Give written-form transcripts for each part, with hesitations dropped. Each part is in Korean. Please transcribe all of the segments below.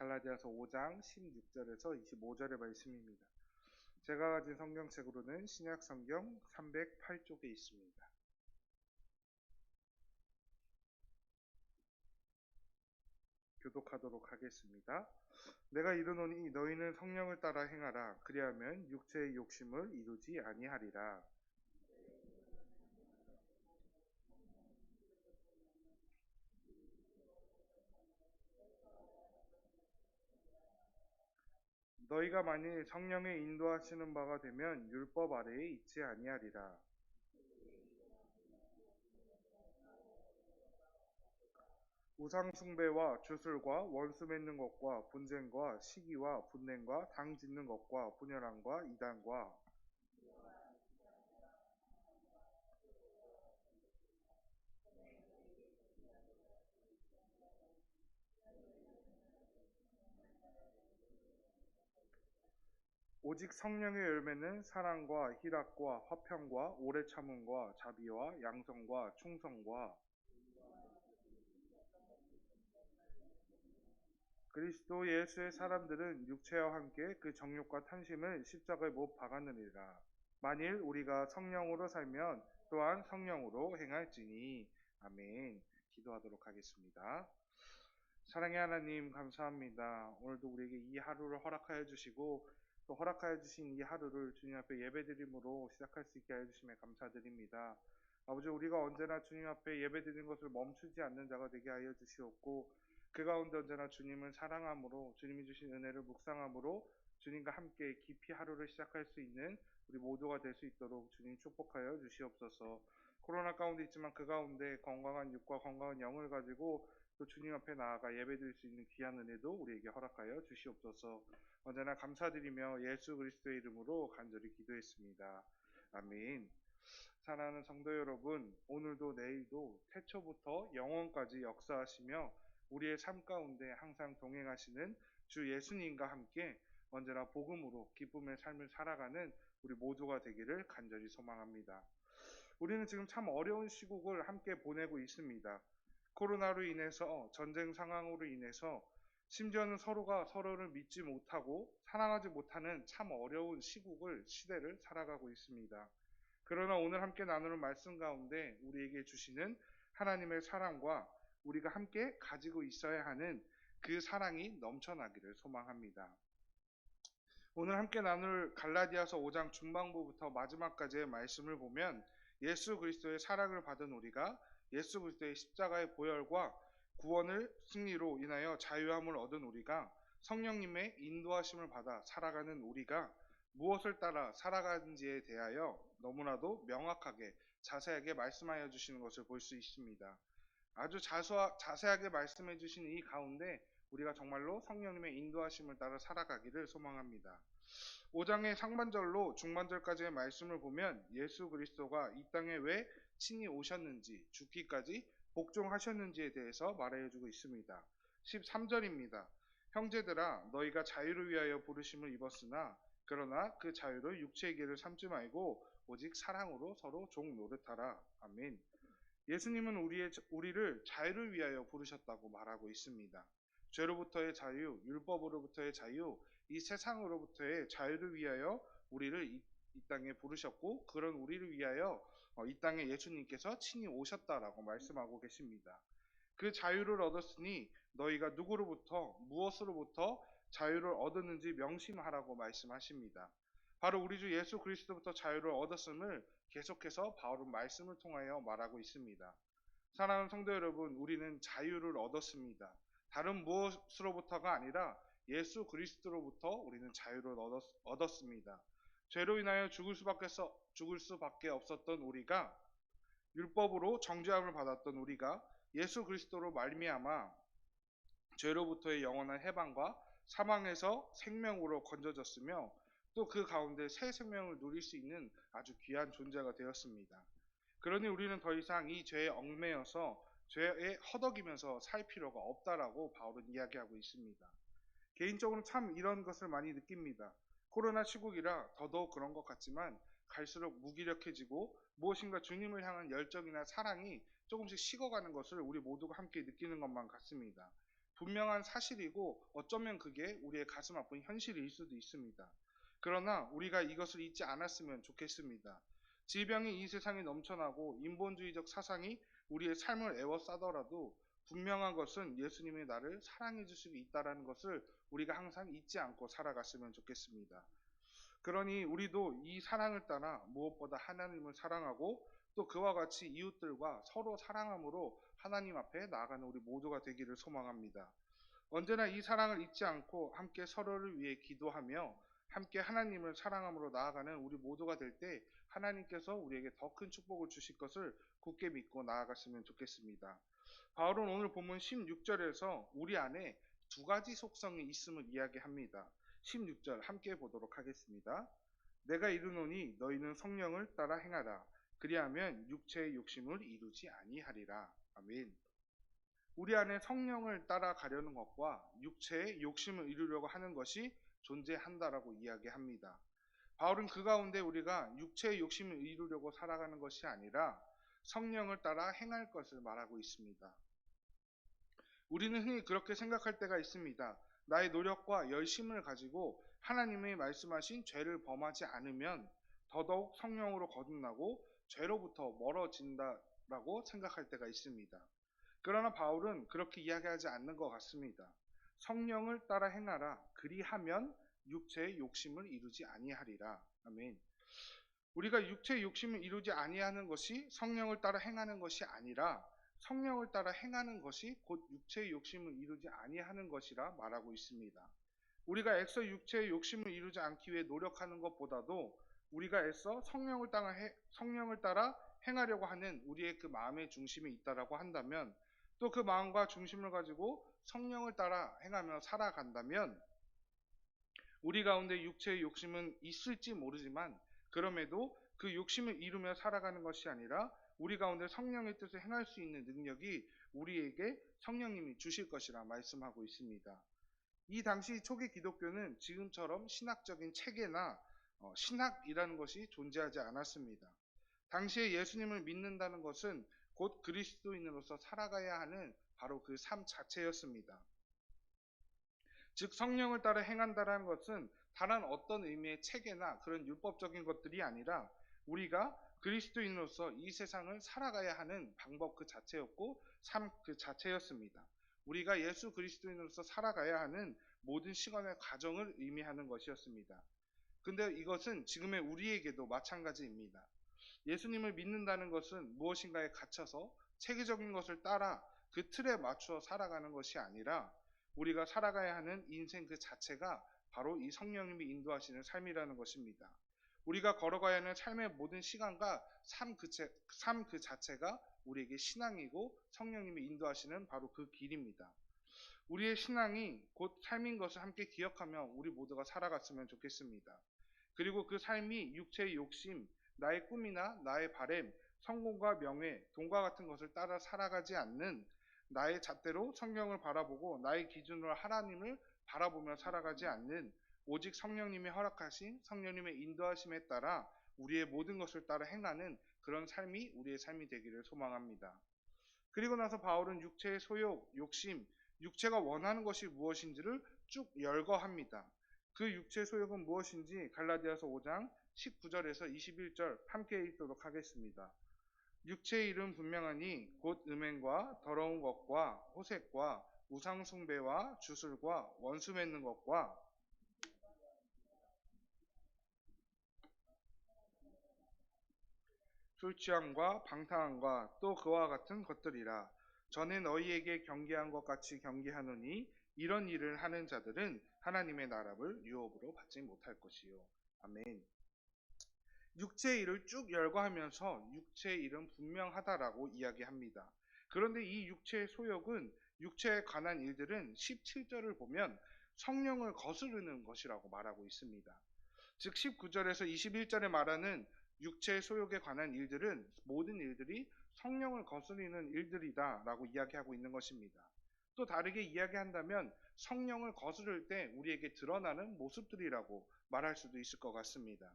갈라디아서 5장 16절에서 25절의 말씀입니다. 제가 가진 성경책으로는 신약 성경 308쪽에 있습니다. 교독하도록 하겠습니다. 내가 이르노니 너희는 성령을 따라 행하라. 그리하면 육체의 욕심을 이루지 아니하리라. 너희가 만일 성령의 인도하시는 바가 되면 율법 아래에 있지 아니하리라. 우상 숭배와 주술과 원수 맺는 것과 분쟁과 시기와 분냄과 당 짓는 것과 분열함과 이단과 오직 성령의 열매는 사랑과 희락과 화평과 오래 참음과 자비와 양성과 충성과 그리스도 예수의 사람들은 육체와 함께 그 정욕과 탐심을 십자가에 못 박았느니라. 만일 우리가 성령으로 살면 또한 성령으로 행할지니. 아멘. 기도하도록 하겠습니다. 사랑의 하나님 감사합니다. 오늘도 우리에게 이 하루를 허락하여 주시고 또 허락하여 주신 이 하루를 주님 앞에 예배드림으로 시작할 수 있게 하여 주심에 감사드립니다. 아버지, 우리가 언제나 주님 앞에 예배드리는 것을 멈추지 않는 자가 되게 하여 주시옵고 그 가운데 언제나 주님을 사랑함으로 주님이 주신 은혜를 묵상함으로 주님과 함께 깊이 하루를 시작할 수 있는 우리 모두가 될 수 있도록 주님 축복하여 주시옵소서. 코로나 가운데 있지만 그 가운데 건강한 육과 건강한 영을 가지고 또 주님 앞에 나아가 예배드릴 수 있는 귀한 은혜도 우리에게 허락하여 주시옵소서. 언제나 감사드리며 예수 그리스도의 이름으로 간절히 기도했습니다. 아멘. 사랑하는 성도 여러분, 오늘도 내일도 태초부터 영원까지 역사하시며 우리의 삶 가운데 항상 동행하시는 주 예수님과 함께 언제나 복음으로 기쁨의 삶을 살아가는 우리 모두가 되기를 간절히 소망합니다. 우리는 지금 참 어려운 시국을 함께 보내고 있습니다. 코로나로 인해서, 전쟁 상황으로 인해서 심지어는 서로가 서로를 믿지 못하고 사랑하지 못하는 참 어려운 시대를 살아가고 있습니다. 그러나 오늘 함께 나누는 말씀 가운데 우리에게 주시는 하나님의 사랑과 우리가 함께 가지고 있어야 하는 그 사랑이 넘쳐나기를 소망합니다. 오늘 함께 나눌 갈라디아서 5장 중반부부터 마지막까지의 말씀을 보면 예수 그리스도의 사랑을 받은 우리가 예수 그리스도의 십자가의 보혈과 구원을 승리로 인하여 자유함을 얻은 우리가 성령님의 인도하심을 받아 살아가는 우리가 무엇을 따라 살아가는지에 대하여 너무나도 명확하게 자세하게 말씀하여 주시는 것을 볼 수 있습니다. 아주 자세하게 말씀해 주신 이 가운데 우리가 정말로 성령님의 인도하심을 따라 살아가기를 소망합니다. 5장의 상반절로 중반절까지의 말씀을 보면 예수 그리스도가 이 땅에 왜 친히 오셨는지, 죽기까지 복종하셨는지에 대해서 말해주고 있습니다. 13절입니다. 형제들아, 너희가 자유를 위하여 부르심을 입었으나 그러나 그 자유를 육체의 길을 삼지 말고 오직 사랑으로 서로 종 노릇하라. 아멘. 예수님은 우리를 자유를 위하여 부르셨다고 말하고 있습니다. 죄로부터의 자유, 율법으로부터의 자유, 이 세상으로부터의 자유를 위하여 우리를 이 땅에 부르셨고 그런 우리를 위하여 이 땅에 예수님께서 친히 오셨다라고 말씀하고 계십니다. 그 자유를 얻었으니 너희가 누구로부터 무엇으로부터 자유를 얻었는지 명심하라고 말씀하십니다. 바로 우리 주 예수 그리스도부터 자유를 얻었음을 계속해서 바울은 말씀을 통하여 말하고 있습니다. 사랑하는 성도 여러분, 우리는 자유를 얻었습니다. 다른 무엇으로부터가 아니라 예수 그리스도로부터 우리는 자유를 얻었습니다. 죄로 인하여 죽을 수밖에 없었던 우리가, 율법으로 정죄함을 받았던 우리가 예수 그리스도로 말미암아 죄로부터의 영원한 해방과 사망에서 생명으로 건져졌으며 또 그 가운데 새 생명을 누릴 수 있는 아주 귀한 존재가 되었습니다. 그러니 우리는 더 이상 이 죄에 얽매여서 죄에 허덕이면서 살 필요가 없다라고 바울은 이야기하고 있습니다. 개인적으로 참 이런 것을 많이 느낍니다. 코로나 시국이라 더더욱 그런 것 같지만 갈수록 무기력해지고 무엇인가 주님을 향한 열정이나 사랑이 조금씩 식어가는 것을 우리 모두가 함께 느끼는 것만 같습니다. 분명한 사실이고 어쩌면 그게 우리의 가슴 아픈 현실일 수도 있습니다. 그러나 우리가 이것을 잊지 않았으면 좋겠습니다. 질병이 이 세상에 넘쳐나고 인본주의적 사상이 우리의 삶을 에워싸더라도 분명한 것은 예수님이 나를 사랑해 주시고 있다는 것을 우리가 항상 잊지 않고 살아갔으면 좋겠습니다. 그러니 우리도 이 사랑을 따라 무엇보다 하나님을 사랑하고 또 그와 같이 이웃들과 서로 사랑함으로 하나님 앞에 나아가는 우리 모두가 되기를 소망합니다. 언제나 이 사랑을 잊지 않고 함께 서로를 위해 기도하며 함께 하나님을 사랑함으로 나아가는 우리 모두가 될 때 하나님께서 우리에게 더 큰 축복을 주실 것을 굳게 믿고 나아갔으면 좋겠습니다. 바울은 오늘 본문 16절에서 우리 안에 두 가지 속성이 있음을 이야기합니다. 16절 함께 보도록 하겠습니다. 내가 이르노니 너희는 성령을 따라 행하라. 그리하면 육체의 욕심을 이루지 아니하리라. 아멘. 우리 안에 성령을 따라가려는 것과 육체의 욕심을 이루려고 하는 것이 존재한다라고 이야기합니다. 바울은 그 가운데 우리가 육체의 욕심을 이루려고 살아가는 것이 아니라 성령을 따라 행할 것을 말하고 있습니다. 우리는 흔히 그렇게 생각할 때가 있습니다. 나의 노력과 열심을 가지고 하나님의 말씀하신 죄를 범하지 않으면 더더욱 성령으로 거듭나고 죄로부터 멀어진다라고 생각할 때가 있습니다. 그러나 바울은 그렇게 이야기하지 않는 것 같습니다. 성령을 따라 행하라. 그리하면 육체의 욕심을 이루지 아니하리라. 아멘. 우리가 육체의 욕심을 이루지 아니하는 것이 성령을 따라 행하는 것이 아니라 성령을 따라 행하는 것이 곧 육체의 욕심을 이루지 아니하는 것이라 말하고 있습니다. 우리가 애써 육체의 욕심을 이루지 않기 위해 노력하는 것보다도 우리가 애써 성령을 따라 행하려고 하는 우리의 그 마음의 중심이 있다라고 한다면 또 그 마음과 중심을 가지고 성령을 따라 행하며 살아간다면 우리 가운데 육체의 욕심은 있을지 모르지만 그럼에도 그 욕심을 이루며 살아가는 것이 아니라 우리 가운데 성령의 뜻을 행할 수 있는 능력이 우리에게 성령님이 주실 것이라 말씀하고 있습니다. 이 당시 초기 기독교는 지금처럼 신학적인 체계나 신학이라는 것이 존재하지 않았습니다. 당시에 예수님을 믿는다는 것은 곧 그리스도인으로서 살아가야 하는 바로 그 삶 자체였습니다. 즉 성령을 따라 행한다는 것은 다른 어떤 의미의 체계나 그런 율법적인 것들이 아니라 우리가 그리스도인으로서 이 세상을 살아가야 하는 방법 그 자체였고 삶 그 자체였습니다. 우리가 예수 그리스도인으로서 살아가야 하는 모든 시간의 과정을 의미하는 것이었습니다. 근데 이것은 지금의 우리에게도 마찬가지입니다. 예수님을 믿는다는 것은 무엇인가에 갇혀서 체계적인 것을 따라 그 틀에 맞추어 살아가는 것이 아니라 우리가 살아가야 하는 인생 그 자체가 바로 이 성령님이 인도하시는 삶이라는 것입니다. 우리가 걸어가야 하는 삶의 모든 시간과 삶 그 자체가 우리에게 신앙이고 성령님이 인도하시는 바로 그 길입니다. 우리의 신앙이 곧 삶인 것을 함께 기억하며 우리 모두가 살아갔으면 좋겠습니다. 그리고 그 삶이 육체의 욕심, 나의 꿈이나 나의 바램, 성공과 명예, 돈과 같은 것을 따라 살아가지 않는 나의 잣대로 성령을 바라보고 나의 기준으로 하나님을 바라보며 살아가지 않는 오직 성령님이 허락하신 성령님의 인도하심에 따라 우리의 모든 것을 따라 행하는 그런 삶이 우리의 삶이 되기를 소망합니다. 그리고 나서 바울은 육체의 소욕, 욕심, 육체가 원하는 것이 무엇인지를 쭉 열거합니다. 그 육체의 소욕은 무엇인지 갈라디아서 5장 19절에서 21절 함께 읽도록 하겠습니다. 육체의 일은 분명하니 곧 음행과 더러운 것과 호색과 우상숭배와 주술과 원수 맺는 것과 술취함과 방탕함과 또 그와 같은 것들이라. 전에 너희에게 경계한 것 같이 경계하노니 이런 일을 하는 자들은 하나님의 나라를 유업으로 받지 못할 것이요. 아멘. 육체의 일을 쭉 열거하면서 육체의 일은 분명하다라고 이야기합니다. 그런데 이 육체의 소욕은 육체에 관한 일들은 17절을 보면 성령을 거스르는 것이라고 말하고 있습니다. 즉 19절에서 21절에 말하는 육체의 소욕에 관한 일들은 모든 일들이 성령을 거스르는 일들이다 라고 이야기하고 있는 것입니다. 또 다르게 이야기한다면 성령을 거스를 때 우리에게 드러나는 모습들이라고 말할 수도 있을 것 같습니다.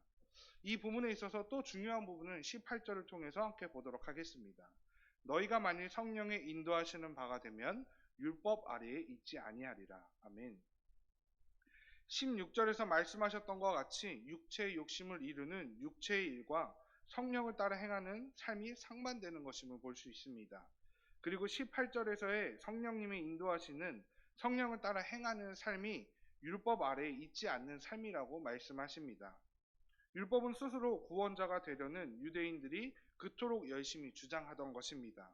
이 부분에 있어서 또 중요한 부분은 18절을 통해서 함께 보도록 하겠습니다. 너희가 만일 성령의 인도하시는 바가 되면 율법 아래에 있지 아니하리라. 아멘. 16절에서 말씀하셨던 것과 같이 육체의 욕심을 이루는 육체의 일과 성령을 따라 행하는 삶이 상반되는 것임을 볼 수 있습니다. 그리고 18절에서의 성령님이 인도하시는 성령을 따라 행하는 삶이 율법 아래에 있지 않는 삶이라고 말씀하십니다. 율법은 스스로 구원자가 되려는 유대인들이 그토록 열심히 주장하던 것입니다.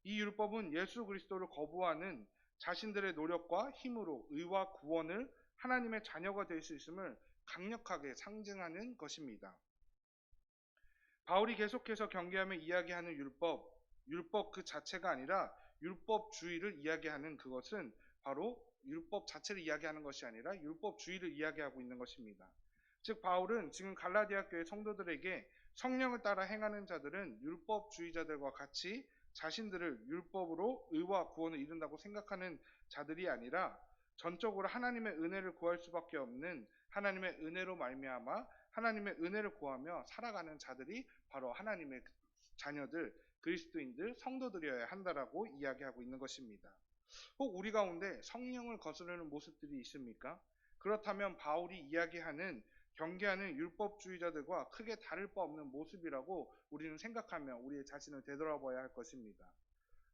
이 율법은 예수 그리스도를 거부하는 자신들의 노력과 힘으로 의와 구원을 하나님의 자녀가 될 수 있음을 강력하게 상징하는 것입니다. 바울이 계속해서 경계하며 이야기하는 율법 그 자체가 아니라 율법주의를 이야기하는 그것은 바로 율법 자체를 이야기하는 것이 아니라 율법주의를 이야기하고 있는 것입니다. 즉 바울은 지금 갈라디아 교회 성도들에게 성령을 따라 행하는 자들은 율법주의자들과 같이 자신들을 율법으로 의와 구원을 이룬다고 생각하는 자들이 아니라 전적으로 하나님의 은혜를 구할 수밖에 없는 하나님의 은혜로 말미암아 하나님의 은혜를 구하며 살아가는 자들이 바로 하나님의 자녀들, 그리스도인들, 성도들이어야 한다라고 이야기하고 있는 것입니다. 혹 우리 가운데 성령을 거스르는 모습들이 있습니까? 그렇다면 바울이 이야기하는 경계하는 율법주의자들과 크게 다를 바 없는 모습이라고 우리는 생각하며 우리의 자신을 되돌아봐야 할 것입니다.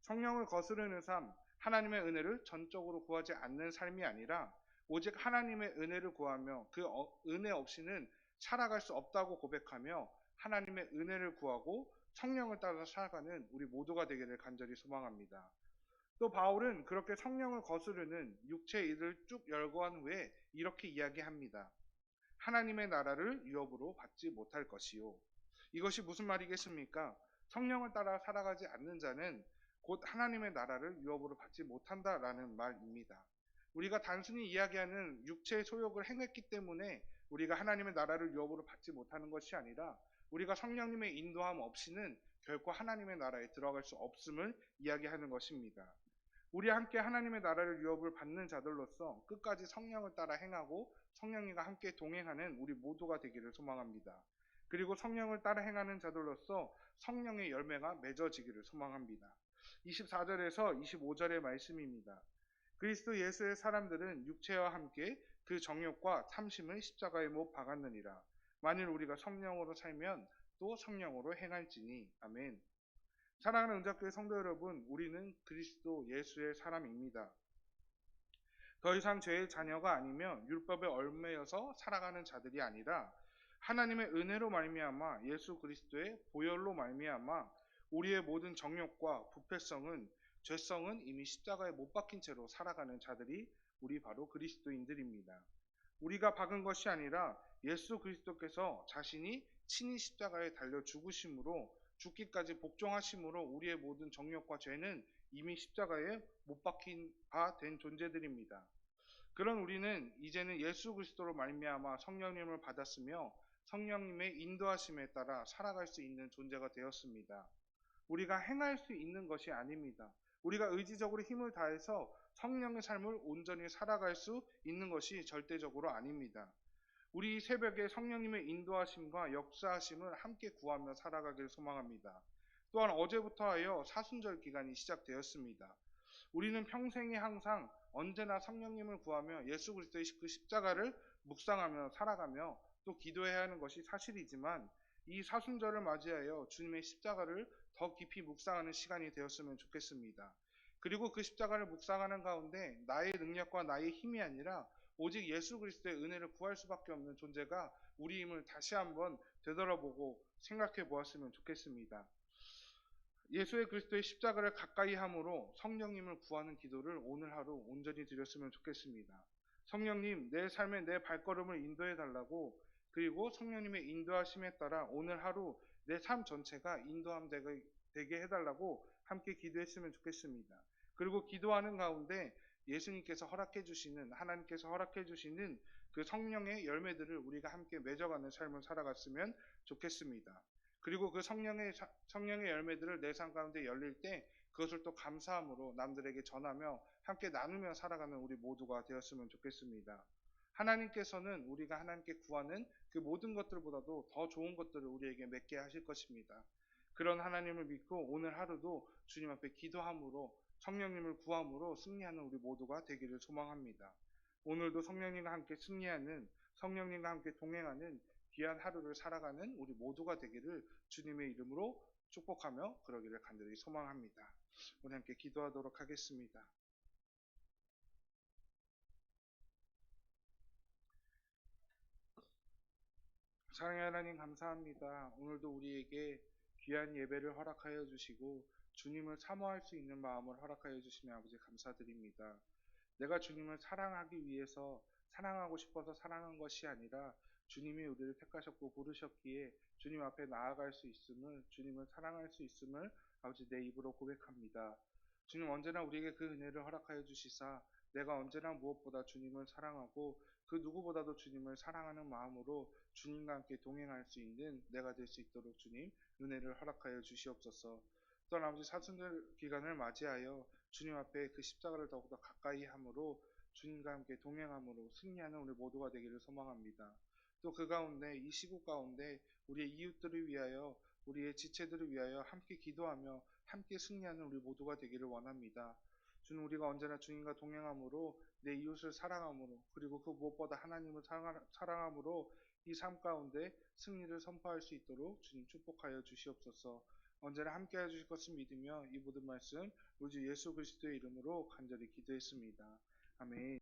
성령을 거스르는 삶, 하나님의 은혜를 전적으로 구하지 않는 삶이 아니라 오직 하나님의 은혜를 구하며 그 은혜 없이는 살아갈 수 없다고 고백하며 하나님의 은혜를 구하고 성령을 따라 살아가는 우리 모두가 되기를 간절히 소망합니다. 또 바울은 그렇게 성령을 거스르는 육체의 일을 쭉 열거한 후에 이렇게 이야기합니다. 하나님의 나라를 유업으로 받지 못할 것이요. 이것이 무슨 말이겠습니까? 성령을 따라 살아가지 않는 자는 곧 하나님의 나라를 유업으로 받지 못한다라는 말입니다. 우리가 단순히 이야기하는 육체의 소욕을 행했기 때문에 우리가 하나님의 나라를 유업으로 받지 못하는 것이 아니라 우리가 성령님의 인도함 없이는 결코 하나님의 나라에 들어갈 수 없음을 이야기하는 것입니다. 우리 함께 하나님의 나라를 유업을 받는 자들로서 끝까지 성령을 따라 행하고 성령님과 함께 동행하는 우리 모두가 되기를 소망합니다. 그리고 성령을 따라 행하는 자들로서 성령의 열매가 맺어지기를 소망합니다. 24절에서 25절의 말씀입니다. 그리스도 예수의 사람들은 육체와 함께 그 정욕과 탐심을 십자가에 못 박았느니라. 만일 우리가 성령으로 살면 또 성령으로 행할지니. 아멘. 사랑하는 은작교회 성도 여러분, 우리는 그리스도 예수의 사람입니다. 더 이상 죄의 자녀가 아니며 율법에 얽매여서 살아가는 자들이 아니라 하나님의 은혜로 말미암아 예수 그리스도의 보혈로 말미암아 우리의 모든 정욕과 부패성은 죄성은 이미 십자가에 못 박힌 채로 살아가는 자들이 우리 바로 그리스도인들입니다. 우리가 박은 것이 아니라 예수 그리스도께서 자신이 친히 십자가에 달려 죽으심으로 죽기까지 복종하심으로 우리의 모든 정욕과 죄는 이미 십자가에 못 박힌 바 된 존재들입니다. 그런 우리는 이제는 예수 그리스도로 말미암아 성령님을 받았으며 성령님의 인도하심에 따라 살아갈 수 있는 존재가 되었습니다. 우리가 행할 수 있는 것이 아닙니다. 우리가 의지적으로 힘을 다해서 성령의 삶을 온전히 살아갈 수 있는 것이 절대적으로 아닙니다. 우리 새벽에 성령님의 인도하심과 역사하심을 함께 구하며 살아가길 소망합니다. 또한 어제부터 하여 사순절 기간이 시작되었습니다. 우리는 평생에 항상 언제나 성령님을 구하며 예수 그리스도의 그 십자가를 묵상하며 살아가며 또 기도해야 하는 것이 사실이지만 이 사순절을 맞이하여 주님의 십자가를 더 깊이 묵상하는 시간이 되었으면 좋겠습니다. 그리고 그 십자가를 묵상하는 가운데 나의 능력과 나의 힘이 아니라 오직 예수 그리스도의 은혜를 구할 수밖에 없는 존재가 우리임을 다시 한번 되돌아보고 생각해 보았으면 좋겠습니다. 예수의 그리스도의 십자가를 가까이 함으로 성령님을 구하는 기도를 오늘 하루 온전히 드렸으면 좋겠습니다. 성령님, 내 삶의 내 발걸음을 인도해 달라고, 그리고 성령님의 인도하심에 따라 오늘 하루 내 삶 전체가 인도함 되게 해달라고 함께 기도했으면 좋겠습니다. 그리고 기도하는 가운데 예수님께서 허락해 주시는, 하나님께서 허락해 주시는 그 성령의 열매들을 우리가 함께 맺어가는 삶을 살아갔으면 좋겠습니다. 그리고 그 성령의 열매들을 내 삶 가운데 열릴 때 그것을 또 감사함으로 남들에게 전하며 함께 나누며 살아가는 우리 모두가 되었으면 좋겠습니다. 하나님께서는 우리가 하나님께 구하는 그 모든 것들보다도 더 좋은 것들을 우리에게 맺게 하실 것입니다. 그런 하나님을 믿고 오늘 하루도 주님 앞에 기도함으로 성령님을 구함으로 승리하는 우리 모두가 되기를 소망합니다. 오늘도 성령님과 함께 승리하는, 성령님과 함께 동행하는 귀한 하루를 살아가는 우리 모두가 되기를 주님의 이름으로 축복하며 그러기를 간절히 소망합니다. 우리 함께 기도하도록 하겠습니다. 사랑의 하나님 감사합니다. 오늘도 우리에게 귀한 예배를 허락하여 주시고 주님을 사모할 수 있는 마음을 허락하여 주시며 아버지 감사드립니다. 내가 주님을 사랑하기 위해서 사랑하고 싶어서 사랑한 것이 아니라 주님이 우리를 택하셨고 부르셨기에 주님 앞에 나아갈 수 있음을, 주님을 사랑할 수 있음을 아버지 내 입으로 고백합니다. 주님 언제나 우리에게 그 은혜를 허락하여 주시사 내가 언제나 무엇보다 주님을 사랑하고 그 누구보다도 주님을 사랑하는 마음으로 주님과 함께 동행할 수 있는 내가 될 수 있도록 주님 은혜를 허락하여 주시옵소서. 또한 아버지 사순절 기간을 맞이하여 주님 앞에 그 십자가를 더욱더 가까이 함으로 주님과 함께 동행함으로 승리하는 우리 모두가 되기를 소망합니다. 또 그 가운데 이 시국 가운데 우리의 이웃들을 위하여 우리의 지체들을 위하여 함께 기도하며 함께 승리하는 우리 모두가 되기를 원합니다. 주님 우리가 언제나 주님과 동행함으로 내 이웃을 사랑함으로 그리고 그 무엇보다 하나님을 사랑함으로 이 삶 가운데 승리를 선포할 수 있도록 주님 축복하여 주시옵소서. 언제나 함께해 주실 것을 믿으며 이 모든 말씀 우리 주 예수 그리스도의 이름으로 간절히 기도했습니다. 아멘.